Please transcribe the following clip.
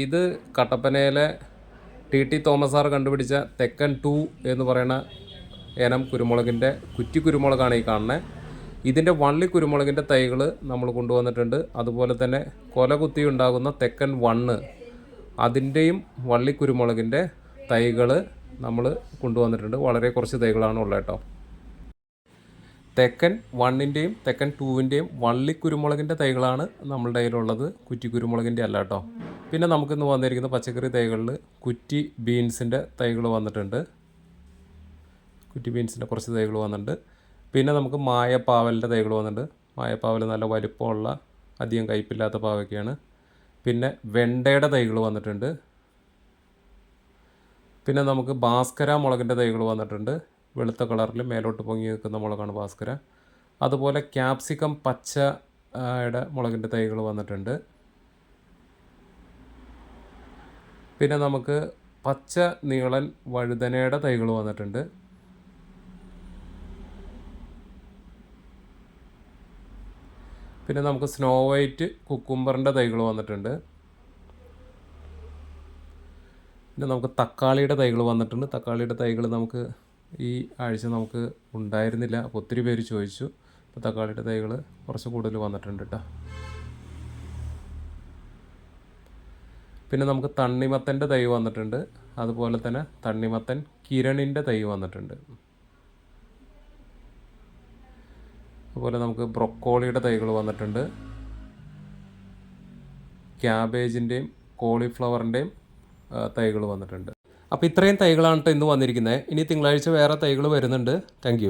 ഇത് കട്ടപ്പനയിലെ T Thomas sir കണ്ടുപിടിച്ച തെക്കൻ 2 എന്ന് പറയുന്ന ഇനം കുരുമുളകിൻ്റെ കുറ്റി കുരുമുളകാണ് ഈ കാണുന്നത്. ഇതിൻ്റെ വള്ളി കുരുമുളകിൻ്റെ തൈകൾ നമ്മൾ കൊണ്ടുവന്നിട്ടുണ്ട്. അതുപോലെ തന്നെ കൊല കുത്തി ഉണ്ടാകുന്ന തെക്കൻ 1 അതിൻ്റെയും വള്ളി കുരുമുളകിൻ്റെ തൈകൾ നമ്മൾ കൊണ്ടുവന്നിട്ടുണ്ട്. വളരെ കുറച്ച് തൈകളാണ് ഉള്ളത് കേട്ടോ. തെക്കൻ 1ൻ്റെയും തെക്കൻ 2ൻ്റെയും വള്ളി കുരുമുളകിൻ്റെ തൈകളാണ് നമ്മളുടെ കയ്യിലുള്ളത്, കുറ്റി കുരുമുളകിൻ്റെ അല്ല കേട്ടോ. പിന്നെ നമുക്കിന്ന് വന്നിരിക്കുന്ന പച്ചക്കറി തൈകളിൽ കുറ്റി ബീൻസിൻ്റെ തൈകൾ വന്നിട്ടുണ്ട്. കുറ്റി ബീൻസിൻ്റെ കുറച്ച് തൈകൾ വന്നിട്ടുണ്ട്. പിന്നെ നമുക്ക് മായപ്പാവലിൻ്റെ തൈകൾ വന്നിട്ടുണ്ട്. മായപ്പാവൽ നല്ല വലിപ്പമുള്ള അധികം കയ്പില്ലാത്ത പാവയ്ക്കാണ്. പിന്നെ വെണ്ടയുടെ തൈകൾ വന്നിട്ടുണ്ട്. പിന്നെ നമുക്ക് ഭാസ്കര മുളകിൻ്റെ തൈകൾ വന്നിട്ടുണ്ട്. വെളുത്ത കളറിൽ മേലോട്ട് പൊങ്ങി നിൽക്കുന്ന മുളകാണ് ഭാസ്കര. അതുപോലെ ക്യാപ്സിക്കം പച്ചയുടെ മുളകിൻ്റെ തൈകൾ വന്നിട്ടുണ്ട്. പിന്നെ നമുക്ക് പച്ച നീളൻ വഴുതനയുടെ തൈകൾ വന്നിട്ടുണ്ട്. പിന്നെ നമുക്ക് സ്നോ വൈറ്റ് കുക്കുംബറിൻ്റെ തൈകൾ വന്നിട്ടുണ്ട്. പിന്നെ നമുക്ക് തക്കാളിയുടെ തൈകൾ വന്നിട്ടുണ്ട്. തക്കാളിയുടെ തൈകൾ നമുക്ക് ഈ ആഴ്ച നമുക്ക് ഉണ്ടായിരുന്നില്ല, അപ്പോൾ ഒത്തിരി പേര് ചോദിച്ചു. അപ്പോൾ തക്കാളിയുടെ തൈകൾ കുറച്ച് കൂടുതൽ വന്നിട്ടുണ്ട് കേട്ടോ. പിന്നെ നമുക്ക് തണ്ണിമത്തൻ്റെ തൈ വന്നിട്ടുണ്ട്. അതുപോലെ തന്നെ തണ്ണിമത്തൻ കിരണിൻ്റെ തൈ വന്നിട്ടുണ്ട്. അതുപോലെ നമുക്ക് ബ്രൊക്കോളിയുടെ തൈകൾ വന്നിട്ടുണ്ട്. ക്യാബേജിൻ്റെയും കോളിഫ്ലവറിൻ്റെയും തൈകൾ വന്നിട്ടുണ്ട്. അപ്പോൾ ഇത്രയും തൈകളാണ് കേട്ടോ ഇന്ന് വന്നിരിക്കുന്നത്. ഇനി തിങ്കളാഴ്ച വേറെ തൈകൾ വരുന്നുണ്ട്. താങ്ക്